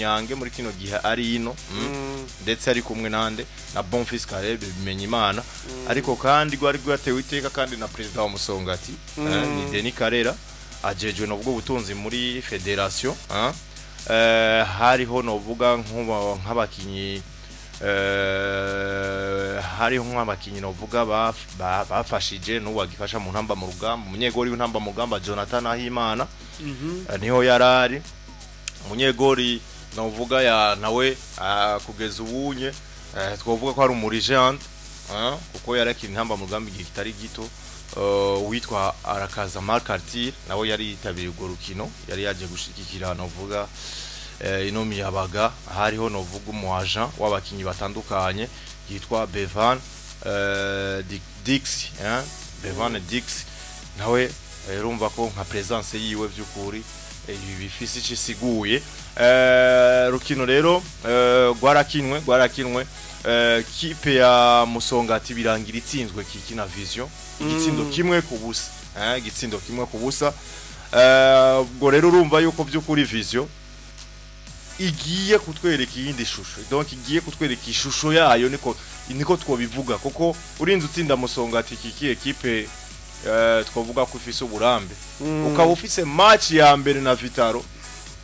yange muri kino gihe ari ino ndetse ari kumwe nande na Bonfils Caleb bimenye Imana ariko kandi gwari gwatewe iteka kandi na president wa Musongati ni Denis Karera ajejwe no bwo butunzi muri federation hariho no vuga nk'abakinyi hariho nk'abakinyi no vuga bafashije no wagifasha mu ntamba mu rugamba umunyegori w'intamba mu rugamba Jonathan Ahimana niho yarari umunyegori no vuga ya nawe kugeza ubunye twovuga ko ari umuregent kuko yarakira intamba mu rugamba igihe kitari gito witwa Arakaza Marc Cartier nawe yari yitabiriye urwo rukino yari yaje gushikikira no vuga ino miyabaga hariho no vuga umuagent w'abakinyi batandukanye yitwa Bevan Dix Bevan Dix nawe urumva ko nka presence yiwe by'ukuri bifise cisiguye rukino rero gwarakinwe kipe ya Musongati birangira itsinzwe kikina Vision igitsindo kimwe ku busa ubwo rero urumva yuko by'ukuri Vision igiye kutwereka iyindi shusho donc igiye kutwereka ishusho yayo niko twobivuga kuko urinze utsinda Musongati kiki equipe twavuga ko ufise uburambe ukaba ufise match ya mbere na Vitaro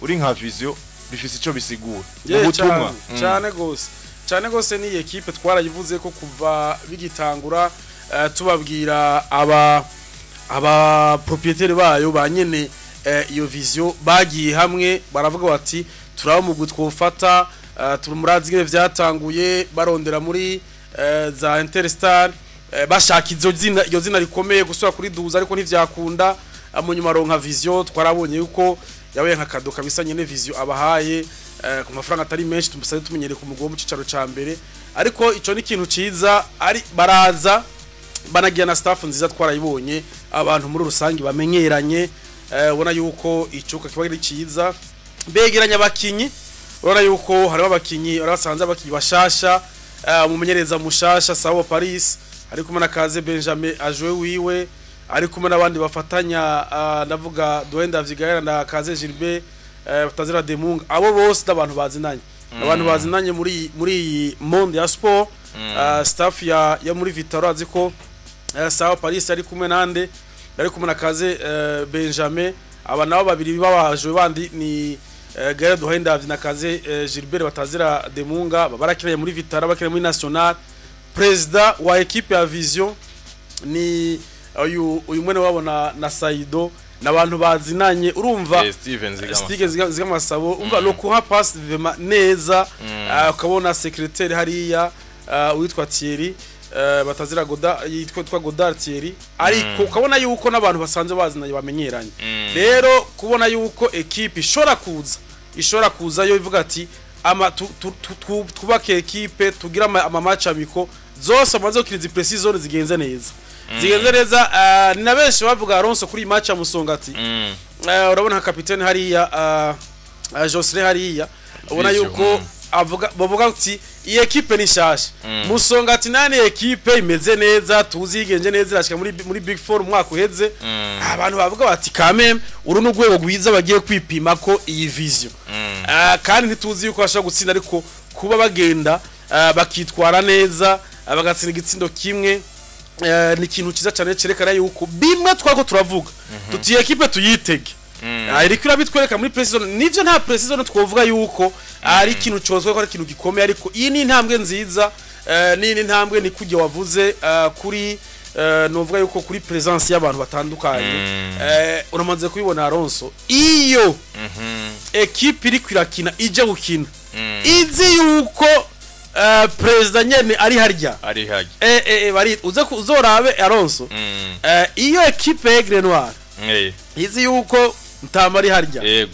uri nka Vision bifise ico bisigura ubutumwa cyane gose ni equipe twarayivuze ko kuva bigitangura tubabwira aba propriétaire bayo banyene iyo Vision bagiye hamwe baravuga bati turaba mu gutwofata turumurazigire vyatanguye barondera muri za Interstar bashaka iyo zina rikomeye gusura kuri duza ariko ntivyakunda amunyuma ronka Vision twarabonye yuko yawe nka kado kabisa nyene Vision abahaye ku mafaranga atari menshi tumusaze tumenyere ku mugo mu cicaro ca mbere ariko ico ni kintu ciza ari baraza banagiye na staff nziza twarayibonye abantu muri rusangi bamenyeranye ubona yuko icuka kiba ari ciza begeranya abakinyi urabona yuko hari abakinyi arasanze abakinyi bashasha umumenyereza mushasha Sawa Paris ari kumwe na Kaze Benjamin ajwe wiwe ari kumwe nabandi bafatanya ndavuga Doenda Vigara na Kaze Gilbert batazira Demunga abo bose n'abantu bazinanye muri monde ya sport staff ya muri Vitaro aziko Sawa Paris ari kumwe nande ari kumwe na Kaze Benjamin aba nabo babiri babajwe bandi ni Gare Doenda na Kaze Gilbert batazira Demunga barakiraye muri Vitaro bakira muri National president wa equipe ya Vision ni uyu mwene wabona na Saido nabantu bazinanye urumva Steven Zigamasabo umva no kuha pass neza ukabona secrétaire hariya witwa Thierry batazira yitwa Godard Thierry ariko ukabona yuko nabantu basanze bazinanye bamenyeranye rero kubona yuko equipe ishora kuza yo ivuga ati ama twubake equipe tugira ama match amiko zose amaze kirizi precision zigenze neza ni na benshi bavuga Alonso kuri match ya Musongati urabona nka capitaine hariya Josre hariya ubona yuko bavuga ati iyi equipe ni shasha Musongati nane equipe imeze neza tuzigenje neza irashika muri Big 4 mwaka uheze abantu bavuga bati kameme uru n'ugwego gwiza bagiye kwipima ko iyi Vision kandi ntituzi yuko bashaka gutsinda ariko kuba bagenda bakitwara neza bagatsinda igitsindo kimwe ni ikintu ciza cyane cerekana yuko bimwe twako turavuga tuti equipe tuyitege iriko irabitwereka muri precision nivyo nta precision twovuga yuko ari ikintu cyozwe ko ari ikintu gikomeye ariko iyi ni intambwe nziza ni intambwe ni kujya wavuze kuri novuga yuko kuri presence y'abantu batandukanye uramaze kubibona Alonso iyo equipe iri kwirakina ije gukina izi yuko president nyene ari harya bari uzorabe Alonso iyo equipe Aigle Noir izi yuko ntamari harya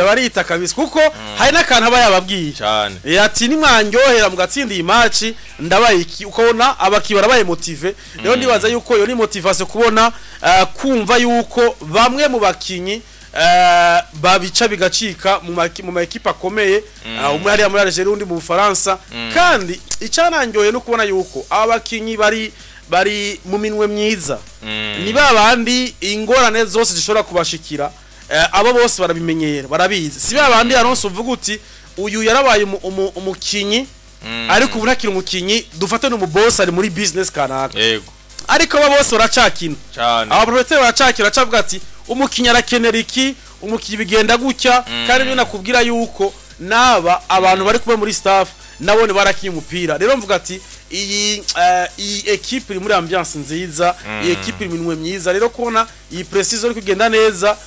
barita kabisa kuko hari nakantu aba yababwiye cyane ati nimwanyohera mugatsinda iyi match ndabayiki ukabona abakibara baye motive rero ndibaza yuko yo ni motivation kubona kumva yuko bamwe mu bakinyi babica bigacika mu ma equipe akomeye umwe hari muri Algeria undi mu Bufaransa kandi icananyoye no kubona yuko abakinyi bari mu minwe myiza ni babandi ingorane zose zishobora kubashikira abo bose barabimenyera barabizi si babandi yaronse uvuga uti uyu yarabaye umukinyi ariko ubu ntakiri umukinyi dufate no mu boss ari muri business kanaka yego ariko abo bose baracakina cyane aba proprietaire baracakira acavuga ati umukinyi arakenera iki umukinyi bigenda gutya kandi byo nakubwira yuko naba abantu bari kuba muri staff nabone barakiye umupira rero mvuga ati iyi equipe iri muri ambiance nziza iyi equipe iri minwe myiza rero kubona iyi precision iri kugenda neza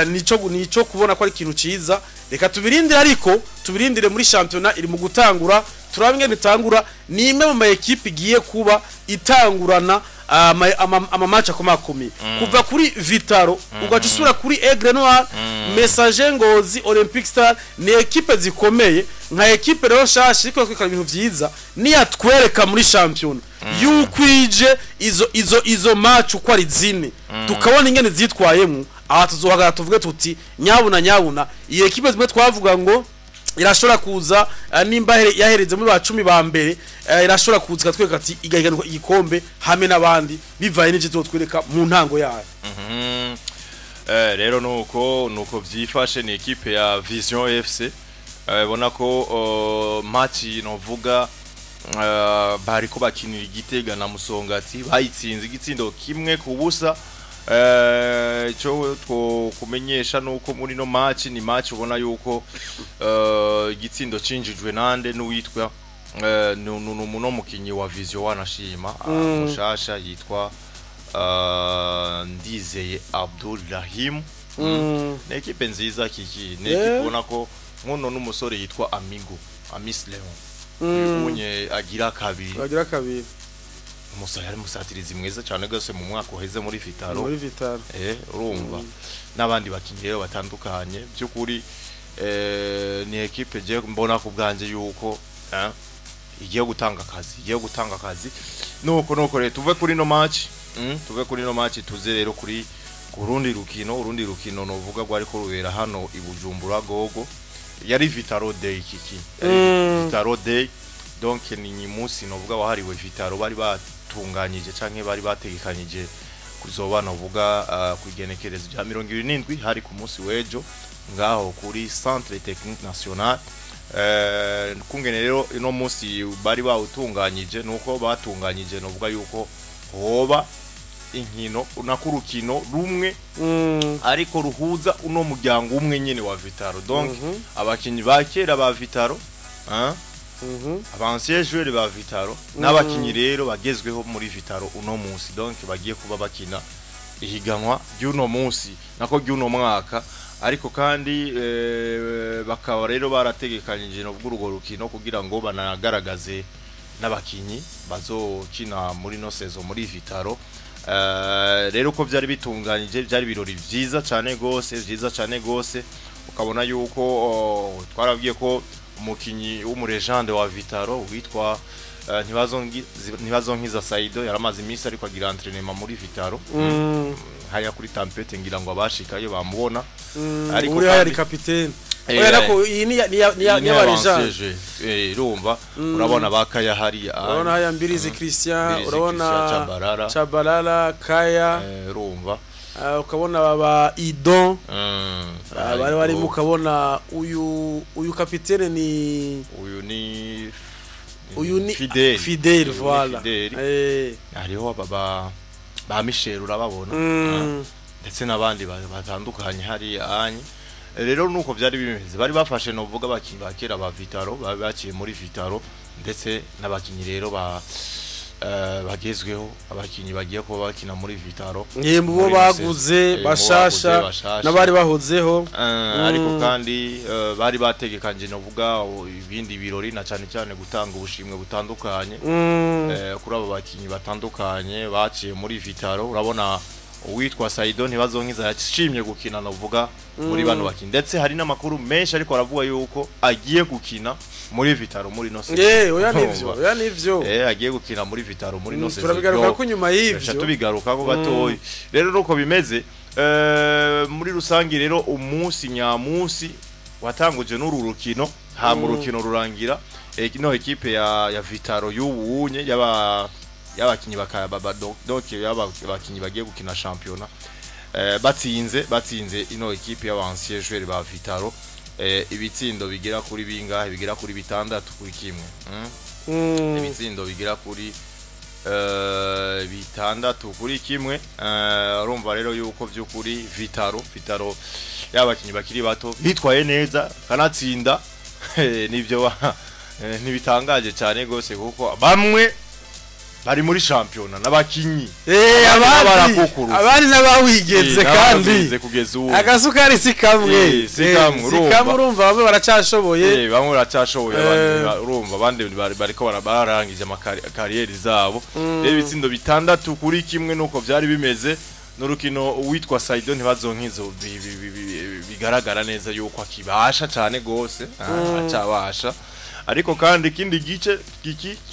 nico kubona ko ari ikintu ciza reka tubirindire ariko tubirindire muri championnat iri mu gutangura turabwe nitangura ni imwe mu equipe igiye kuba itangurana ama match akomakomeye kuva kuri Vitaro ugacisura kuri Aigle Noir Messager Ngozi Olympic Star ni equipe zikomeye nka equipe rero shashi iko kwikora ibintu vyiza ni yatwereka muri champion yukwije izo match uko ari zine tukabona ingene zitwayemo aha tuzohagara tuvuge tuti nyabuna iyi equipe zimwe twavuga ngo irashobora kuza nimba yahereze muri ba 10 ba mbere irashobora kuza tweka ati igahiganwa igikombe hamwe nabandi bivaye n'ivyo tuzotwereka mu ntango yayo rero nuko vyifashe ni equipe ya Vision FC bona ko match novuga bariko bakinira Igitega na Musongati bayitsinze igitsindo kimwe ku busa cyo kumenyesha nuko muri no match ni match ubona yuko igitsindo cinjijwe nande n'uwitwa no mukinyi wa Vision wanashima mushasha yitwa Ndizeye Abdulrahim ne equipe nziza kiki ne equipe ubona ko nkono n'umusore yitwa Amis Leon unye agira kabiri umusore ari musatirizi mwiza cyane gose mu mwaka uheze muri Vitaro urumva nabandi bakinyi rero batandukanye byukuri ni equipe je mbona ku bwanje yuko igiye gutanga akazi nuko rero tuve kuri no match tuze rero kuri urundi rukino novuga rwari ko rubera hano i Bujumbura Gogo yari Vitaro Day kiki Vitaro Day donc ni munsi novuga wahariwe Vitaro bari batunganyije canke bari bategekanyije kuzobana uvuga kugenekereza bya 27 hari ku munsi wejo ngaho kuri Centre Technique National kungene rero ino munsi bari bawutunganyije nuko batunganyije novuga yuko hoba inkino unakurukino rumwe ariko ruhuza uno muryango umwe nyene wa Vitaro donc abakinyi bakera ba Vitaro abanciens joueurs ba Vitaro n'abakinyi rero bagezweho muri Vitaro uno munsi donc bagiye kuba bakina ihiganwa y'uno munsi nako y'uno mwaka ariko kandi bakaba rero barategekanyije no bw'urugo rukino kugira ngo banagaragaze n'abakinyi bazokina muri no saison muri Vitaro rero ko byari bitunganyije byari birori byiza cyane gose ukabona yuko twarabwiye ko umukinyi w'umuregende wa Vitaro witwa ntibazonkiza Saido yaramaze iminsi ariko agira entraînement muri Vitaro haya kuri Tampete ngira ngo abashikayo bamubona ariko ari capitaine oya ko iyi ni y'abarejande urumva urabona bakaya hari urabona haya Mbirizi Christian urabona Chabalala Kaya urumva ukabona baba Idon bari mukabona uyu capitaine ni Fidel voilà hariho ba Michel urababona ndetse nabandi batandukanye hari anye rero nuko byari bimeze bari bafashe novuga abakinyi bakera ba Vitaro baciye muri Vitaro ndetse n'abakinyi rero bagezweho abakinyi bagiye kuba bakina muri Vitaro yembo baguze bashasha nabari bahozeho ariko kandi bari bategekanje novuga ibindi birori na cyane gutanga ubushimwe butandukanye kuri abo bakinyi batandukanye baciye muri Vitaro urabona uwitwa Saido ntibazonkiza yashimye gukina novuga muri bano bakinyi ndetse hari n'amakuru menshi ariko aravuga yuko agiye gukina muri Vitaro muri no season oya nivyo agiye gukina muri Vitaro muri no season turabigaruka ko nyuma y'ivyo tubigaruka ko gatoyi rero nuko bimeze muri rusangi rero umunsi nyamunsi watanguje n'uru rukino ha mu rukino rurangira ino equipe ya Vitaro y'ubunye y'abakinyi donc y'abakinyi bagiye gukina championnat batsinze ino equipe y'abancier joueurs ba Vitaro ibitsindo bigira kuri bingahe bigira kuri bitandatu kuri kimwe ibitsindo bigira kuri bitandatu kuri kimwe urumva rero yuko byukuri Vitaro y'abakinyi bakiri bato bitwaye neza kanatsinda nivyo ntibitangaje cyane gose kuko bamwe bari muri championnat nabakinyi abandi nabawigeze kandi agasukari sikamwe urumva bamwe baracashoboye bamwe baracashoboye urumva abandi bariko bararangije amakariyeri zabo rero ibitsindo bitandatu kuri kimwe nuko byari bimeze n'urukino witwa Saido ntibazonkizo bigaragara neza yuko akibasha cyane gose acabasha ariko kandi ikindi gice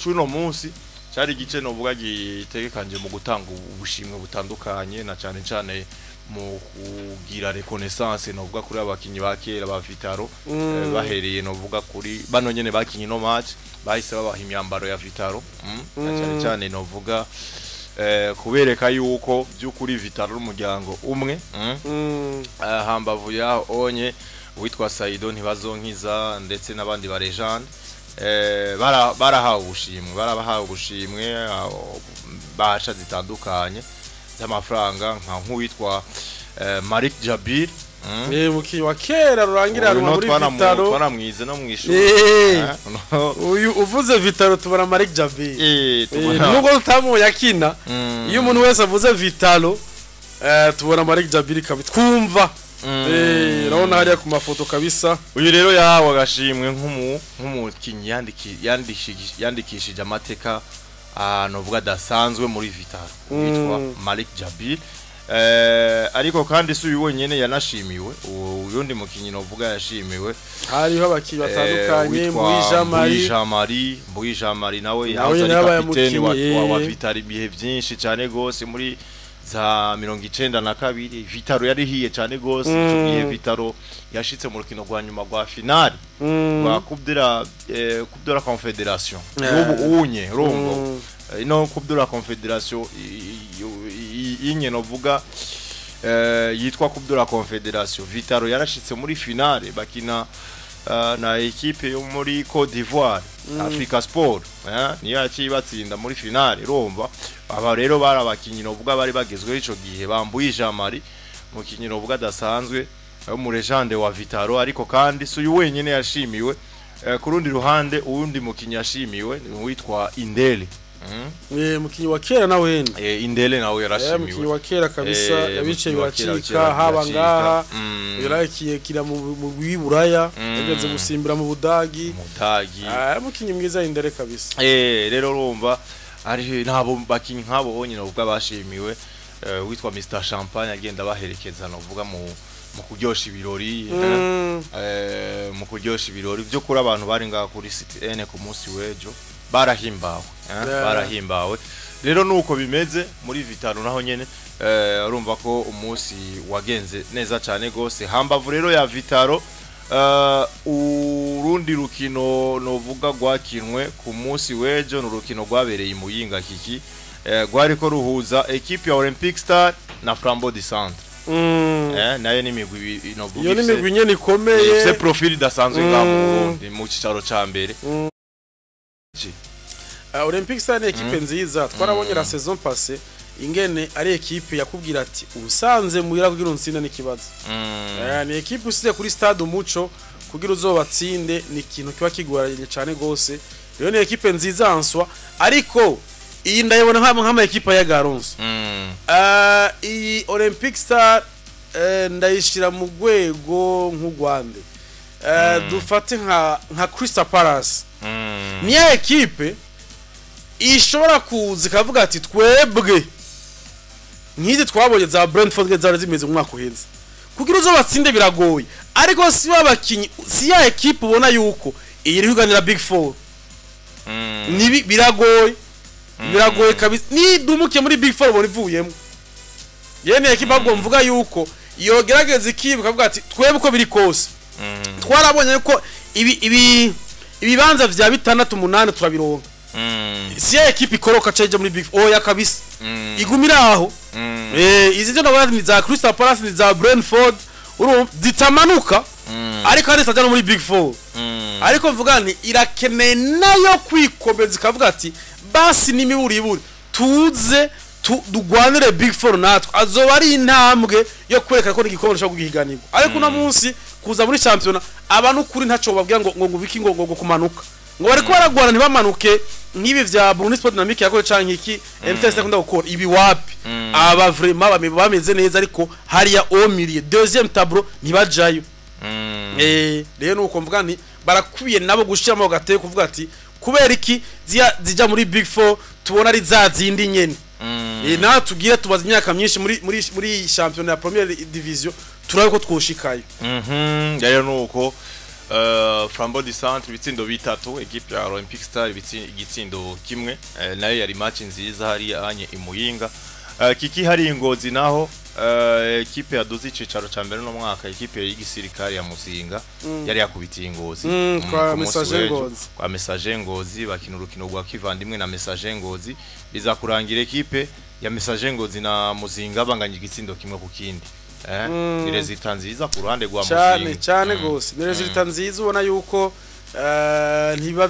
cuno munsi cyari gice novuga gitegekanje mu gutanga ubushimwe butandukanye na cyane mu kugira reconnaissance novuga kuri abakinyi bakera ba Vitaro bahereye novuga kuri bano nyene bakinyi no match bahise babaha imyambaro ya Vitaro na cyane novuga kubereka yuko byukuri Vitaro n'umuryango umwe hambavu ya onye witwa Saido ntibazonkiza ndetse n'abandi ba legend barahawe ubushimwe basha zitandukanye z'amafaranga nka nk'uwitwa Malik Jabir mukinyi wa kera rurangira muri Vitaro twanamwize no mwishuri uyu uvuze Vitaro tubara Malik Jabir nubwo tutamu yakina iyo umuntu wese avuze Vitaro tubona Malik Jabir kabitwumva urabona hariya ku mafoto kabisa uyu rero yahawe agashimwe nk'umukinyi yandikishije amateka novuga dasanzwe muri Vitaro witwa Malik Jabir ariko kandi si uyu wenyene yanashimiwe uyundi mukinyi novuga yashimiwe hariho abakinyi batandukanye Mbuyi Jamari nawe yahoze ari kapiteni wa Vitaro ibihe byinshi cyane gose muri za 92 Vitaro yari hiye cyane gose igihe Vitaro yashitse mu rukino rwa nyuma rwa finale rwa Coupe de la Confédération ubu unye rongo ino Coupe de la Confédération inye novuga yitwa Coupe de la Confédération Vitaro yarashitse muri finale bakina na equipe yo muri Côte d'Ivoire Africa Sport niyo yacibatsinda muri finale romba aba rero barabakinyi novuga bari bagezwe ico gihe bambuye Jamari mu kinyino vuga dasanzwe mu legende wa Vitaro ariko kandi suyu wenyene yashimiwe ku rundi ruhande uwundi mukinyi yashimiwe witwa Indele mukinyi wa kera nawe Indele nawe yarashimiwe mukinyi wa kera kabisa yabice biracika haba ngaha yarakiye kira mu Buraya yageze gusimbira mu Budagi mukinyi mwiza Indele kabisa rero urumva ari nabo bakinyi nkabo bonyine ubwo bashimiwe witwa Mr Champagne agenda baherekeza no vuga mu kuryosha ibirori mu kuryosha ibirori byo kuri abantu bari ngaha kuri CTN ku munsi wejo barahimbawe rero nuko bimeze muri Vitaro naho nyene urumva ko umunsi wagenze neza cyane gose hambavu rero ya Vitaro urundi rukino novuga gwakinwe ku munsi wejo n'urukino gwabereye Muyinga kiki gwariko ruhuza equipe ya Olympic Star na Flambeau du Centre nayo nimigwi inovuga iyo nimigwi nyene ikomeye c'est profil dasanzwe ngabo mu cicaro ca mbere Olympic Star ni equipe nziza twarabonye la saison passée ingene ari equipe yakubwira ati usanze muhira kugira unsinde n'ikibazo ni equipe usije kuri stade Umuco kugira uzobatsinde ni ikintu kiba kigoranye cyane gose rero ni equipe nziza answa ariko iyi ndayibona nk'ama equipe ya Garonso iyi Olympic Star ndayishira mu gwego nk'Ugwande dufate nka Crystal Palace ni equipe ishobora kuza kavuga ati twebwe nkizi twabonye za Brentford zari zimeze mu mwaka uhenze kugira uzobatsinde biragoye ariko si babakinyi si ya equipe ubona yuko iyi rihuganira Big 4 ni biragoye kabisa ni dumuke muri Big 4 bone ivuyemo yene equipe agomba mvuga yuko iyo gerageza ikibuka kavuga ati twebwe uko biri kose twarabonye yuko ibibanza vya 6-8 turabironka si ya equipe ikoroka ceje muri Big 4 oya kabisa igumira aho izi ndio nabona ni za Crystal Palace ni za Brentford urumva zitamanuka ariko hari sajya no muri Big 4 ariko mvuga nti irakeneye nayo kwikomeza ikavuga ati basi n'imiburiburi tuze dugwanire Big 4 natwe azoba ari intambwe yo kwereka ko n'igikombe cyo guhiganirwa ariko na munsi kuza muri champion abantu kuri ntaco babwira ngo biki ngo kumanuka ngo bari ko baragwana ntibamanuke n'ibi vya Bruno Sport Dynamic yakoze canke iki MTS akunda gukora ibi wapi aba vraiment bameze neza ariko hariya au milieu deuxième tableau ntibajayo rero nuko mvuga nti barakwiye nabo gushiramo gateye kuvuga ati kubera iki zija muri Big 4 tubona ari za zindi nyene na tugira tubaza imyaka myinshi muri champion ya première division turabe ko twoshikayo rero nuko Flambeau du Centre bitsindo bitatu equipe ya Olympic Star igitsindo kimwe nayo yari match nziza hari anye imuyinga kiki hari ingozi naho equipe ya Dozi cicaro ca mbere no mwaka equipe y'igisirikare ya Muzinga yari yakubitiye ingozi kwa message ngozi bakina urukino rwa kivandimwe na message ngozi biza kurangira equipe ya message ngozi na Muzinga banganya igitsindo kimwe ku kindi ni resultat nziza ku ruhande rwa Muzinga cyane gose ni resultat nziza ubona yuko ntiba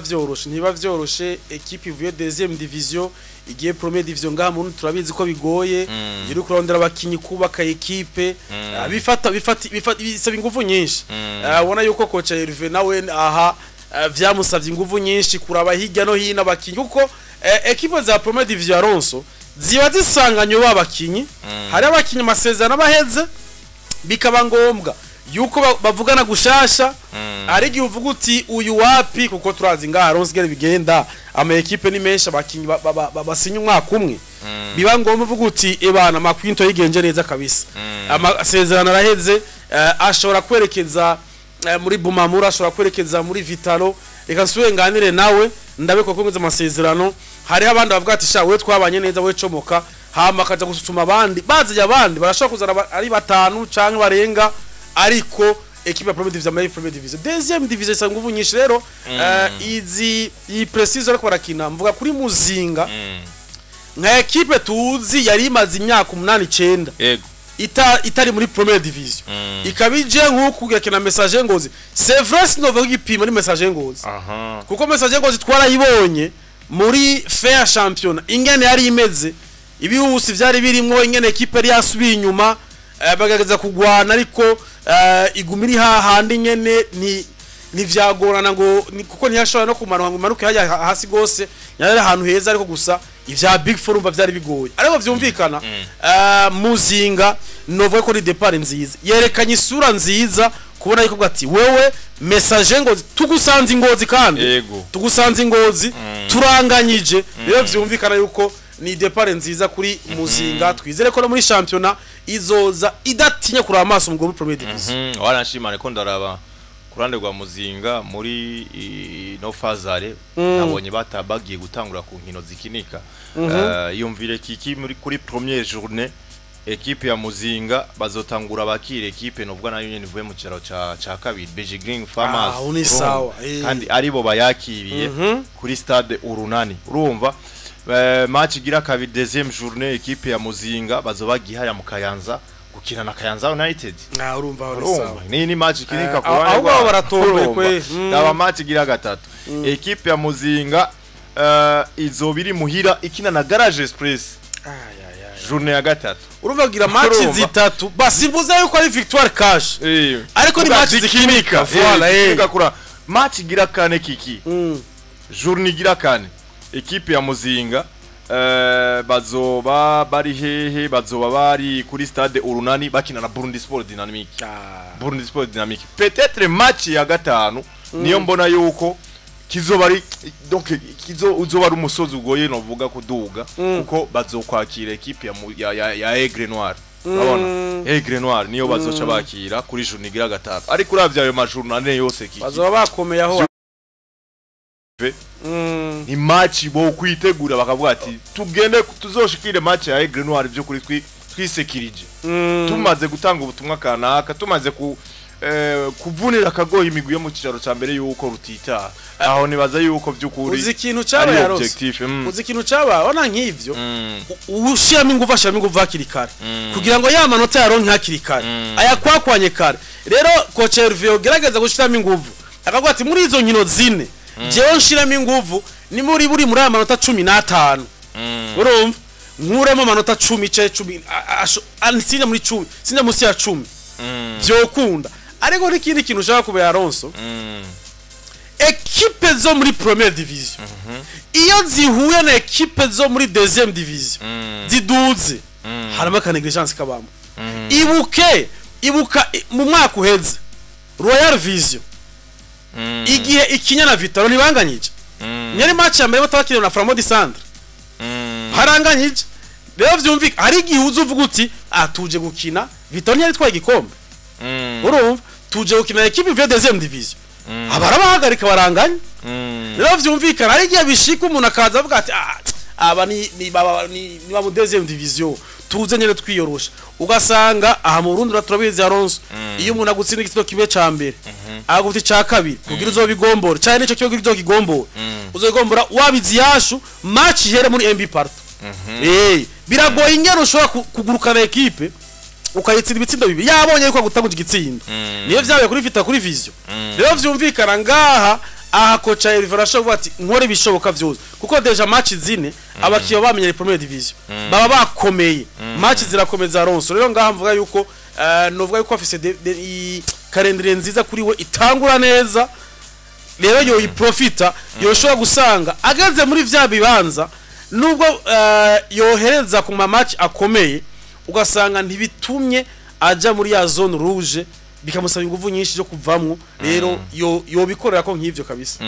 vyoroshe equipe ivuye deuxième division igiye première division ngaha muntu turabizi ko bigoye iri kurondera abakinyi kubaka equipe bifata bisaba ingufu nyinshi ubona yuko coach Hervé nawe aha vyamusavye ingufu nyinshi kuraba hirya no hino abakinyi kuko equipe za première division Aronso ziba zisanganye babakinyi hari abakinyi amasezerano baheze bikaba ngombwa yuko bavugana gushasha ari gihe uvuga uti uyu wapi kuko turazi ngaha Aronso gere bigenda ama equipe ni menshi abakinyi basinye umwaka umwe biba ngombwa uvuga uti ebana makwinto yigenje neza kabisa amasezerano araheze ashobora kwerekeza muri Bumamura ashobora kwerekeza muri Vitalo reka nsuwenganire nawe ndabe ko komeza amasezerano hari abandi bavuga ati sha we twabanye neza we comoka hama kaja gusutuma abandi bazi abandi barashobora kuzana ari batanu canke barenga ariko equipe ya première division première division deuxième division isa nguvu nyinshi rero iyi precise ariko barakina mvuga kuri Muzinga nka equipe tuzi yari imaze imyaka 8 9 itari muri première division ikabije nkuko gakina message ngozi c'est vrai sinovuga igipimo muri message ngozi kuko message ngozi twarayibonye muri fair champion ingene yari imeze ibihusi vyari birimwo ingene equipe yari yasubiye inyuma bagageza kugwana ariko igumiri hahandi nyene ni vyagorana ngo kuko ntiyashobora no kumanuka ngo manuke hajya hasi gose yari ahantu heza ariko gusa ivya Big 4 umva vyari bigoye ariko vyumvikana Muzinga novuga ko ni depart nziza yerekanye isura nziza kubona yuko ati wewe message ngo tugusanze ingozi kandi tugusanze ingozi turanganyije rero vyumvikana yuko ni depart nziza kuri Muzinga twizere ko no muri championnat izoza idatinya kuri amaso mu groupe première division waranshimane ko ndaraba kurande rwa Muzinga muri no fazare nabonye batabagiye gutangura ku nkino zikinika yumvire kiki muri kuri première journée equipe ya Muzinga bazotangura bakire equipe novuga nayo nyene vuye mu cyaro ca kabiri Beji Green Farmers kandi aribo bayakiriye kuri stade Urunani urumva match gira kabiri deuxième journée equipe ya Muzinga bazobagihaya mu Kayanza gukina na Kayanza United urumva sawa ni match kinika aho baratombe kwe daba match gira gatatu equipe ya Muzinga izobiri muhira ikina na Garage Express journée ya gatatu urumva gira match zitatu basi mvuze yuko ari victoire cash ariko ni match zikinika voilà kura match gira kane kiki journée gira kane equipe ya Muzinga bazoba bari hehe bazoba bari kuri stade Urunani bakina na Burundi Sport Dynamic Burundi Sport Dynamic peut-être match ya gatanu niyo mbona yuko kizoba ari donc uzoba ari umusozi ugoye novuga kuduga kuko bazokwakira equipe ya Aigle Noir urabona Aigle Noir niyo bazoca bakira kuri journée gira gatatu ariko uravya ayo majournée yose kiki bazoba bakomeye aho ni match bo kwitegura bakavuga ati tugende tuzoshikire match ya Aigle Noir byo kuri twisekirije tumaze gutanga ubutumwa kanaka tumaze kuvunira akagoye imigwi yo mu cicaro ca mbere yuko rutita aho nibaza yuko byukuri uzi ikintu cyabaye yarose uzi ikintu cyabaye ona nk'ivyo ushiramo ingufu ashiramo ingufu hakiri kare kugira ngo ya manota yaronke hakiri kare ayakwakwanye kare rero coach Hervé gerageza gushiramo ingufu akagwa ati muri izo nkino zine jewe nshiramo ingufu ni muri amanota 15 urumva nkuremo amanota 10 ce 10 sinja muri 10 sinja musi ya 10 byokunda ariko n'ikindi kintu ushaka kubera Alonso equipe zo muri première division iyo zihuye na equipe zo muri deuxième division ziduze harimo ka negligence kabamo ibuka mu mwaka uheze Royal Vision igihe ikinya na Vitaro nibanganyije nyari match ya mbere batakiriye na Flambeau du Centre haranganyije rero vyumvika ari gihuza uvuga uti tuje gukina Vitaro nyari twaye igikombe urumva tuje gukina equipe ya deuxième division abarabahagarika baranganya rero vyumvikana ari gihe bishika umuntu akaza avuga ati aba ni mu deuxième division tuze nyene twiyorosha ugasanga aha mu Burundi turabizi Alonso iyo umuntu agutsinda igitego kibe ca mbere aguti ca kabiri kugira uzobigombora cyane nico cyo kugira uzogigombora uzogigombora wabizi yashu match here muri MB Parto biragoye ingero ushobora kuguruka na equipe ukayitsira ibitsindo bibi yabonye yuko gutanguje igitsindo niyo vyabaye kuri Vita kuri Vision rero vyumvikana ngaha aha coach Hervé arashobora ati nkore bishoboka vyose kuko deja match zine abakiyo bamenye le première division baba bakomeye match zirakomeza Alonso rero ngaha mvuga yuko novuga yuko afise calendrier nziza kuri we itangura neza rero yo iprofita yoshobora gusanga agaze muri vya bibanza nubwo yohereza ku match akomeye ugasanga ntibitumye aja muri ya zone rouge bikamusaba ingufu nyinshi zo kuvamwo rero yo bikorera ko nk'ivyo kabisa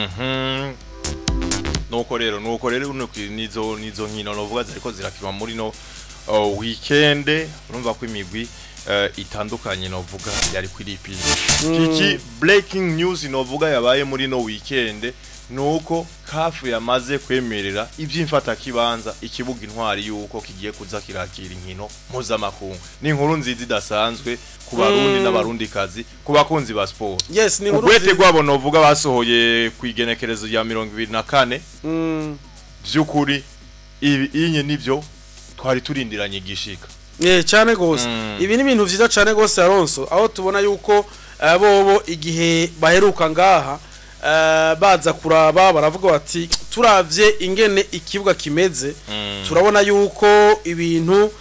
nuko rero nizo nkino novuga zariko zirakirwa muri no weekend urumva ko imigwi itandukanye novuga yari kwiripira kiki breaking news novuga yabaye muri no weekend nuko kafu yamaze kwemerera ivy'imfata kibanza ikibuga intwari yuko kigiye kuza kirakira inkino mpuzamakungu ni inkuru nziza idasanzwe ku barundi n'abarundi kazi ku bakunzi ba sport yes ni inkuru ubwete gwabo novuga basohoye kwigenekerezo ya 24 byukuri inye nivyo twari turindiranye gishika cyane gose ibi ni ibintu vyiza cyane gose Alonso aho tubona yuko bobo igihe baheruka ngaha baza kuraba baravuga bati turavye ingene ikibuga kimeze turabona yuko ibintu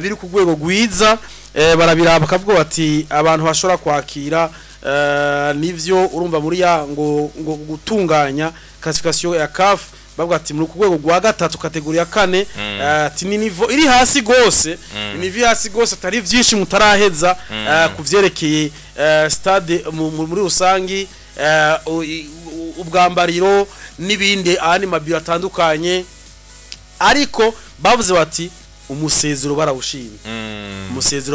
biri ku rwego gwiza barabiraba bakavuga bati abantu bashobora kwakira nivyo urumva muri ya ngo gutunganya classification ya CAF bavuga ati muri ku rwego rwa gatatu kategori ya 4 ati ni niveau iri hasi gose ni hasi gose atari vyinshi mutaraheza kuvyerekeye stade muri rusangi ubwambariro nibinde ani mabiro atandukanye ariko bavuze bati umusezero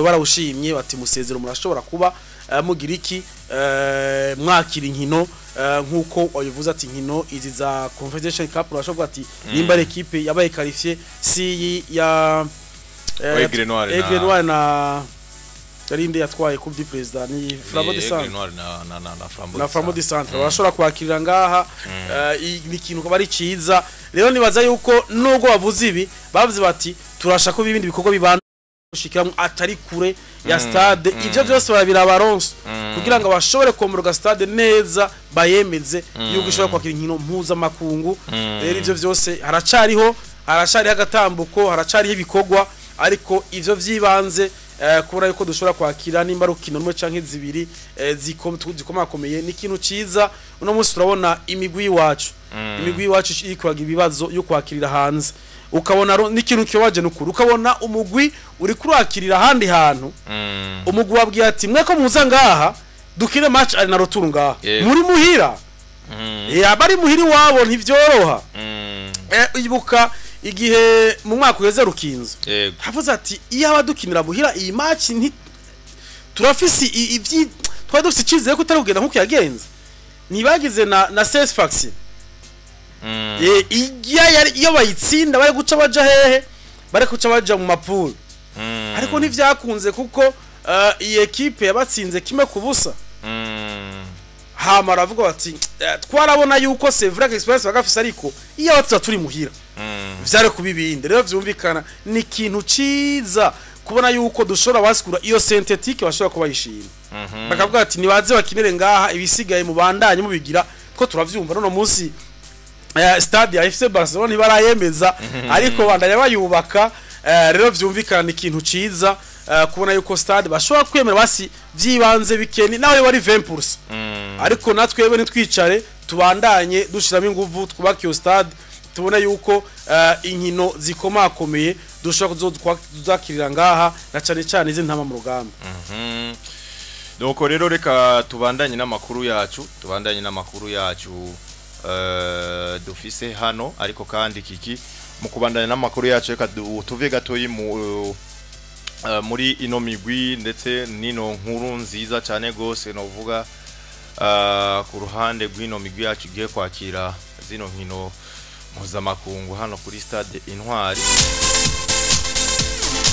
barawushimye bati umusezero murashobora kuba mugira iki mwakira inkino nkuko wabivuze ati inkino izi za Confederation Cup urashobora ati nimba equipe yabaye qualifié si ya Aigle Noir na Karinde yatwaye coupe du président ni Flambeau du Centre na Flambeau du Centre barashobora kwakirira ngaha ni ikintu bari ciza rero nibaza yuko nubwo bavuze ibi bavuze bati turashaka ko ibindi bikorwa bibanda gushikira atari kure ya stade ivyo byose barabira Alonso kugira ngo bashobore komoroga stade neza bayemeze yuko ishobora kwakira inkino mpuza makungu rero ivyo byose haracariho agatambuko haracariho ibikorwa ariko ivyo vyibanze kubura yuko dushobora kwakira nimba rukino rumwe canke zibiri zikomakomeye n'ikintu ciza uno munsi turabona imigwi wacu ikwaga ibibazo yo kwakirira hanze ukabona n'ikintu kiwaje n'ukuri ukabona umugwi uri kurakirira handi hantu umugwi wabwiye ati mweko muza ngaha dukine match ari na roturu ngaha muri muhira abari muhiri wabo ntivyoroha ibuka igihe mu mwaka uheze rukinzo havuze ati iyo abadukinira buhira iyi match turafisi ivyi twari dufite icizere ko utarugenda nkuko yagenze nibagize na satisfaction iyo bayitsinda bari guca baja hehe bari guca baja mu mapuro ariko ntivyakunze kuko iyi equipe yabatsinze kimwe kubusa hama ravuga bati twarabona yuko c'est vrai que experience bagafise ariko iyo batza turi muhira vyare kubibinde rero vyumvikana ni ikintu ciza kubona yuko dushobora basikura iyo synthetique bashobora kuba yishima bakavuga ati nibaze bakinire ngaha ibisigaye mu bandanye mubigira ko turavyumva none munsi stade ya FC Barcelona ntibarayemeza ariko bandanya bayubaka rero vyumvikana ni ikintu ciza kubona yuko stade bashobora kwemera basi vyibanze bikeni nawe wari 20% ariko natwebwe nitwicare tubandanye dushiramo inguvu twubaka iyo stade tubona yuko inkino zikomakomeye dushobora kuzakirira ngaha na cyane cyane izi ntama mu rugamba nuko rero reka tubandanye n'amakuru yacu dufise hano ariko kandi kiki mu kubandanya n'amakuru yacu reka tuve gatoyi muri ino migwi ndetse nino nkuru nziza cyane gose novuga ku ruhande rw'ino migwi yacu giye kwakira zino nkino mpuzamakungu hano kuri stade Intwari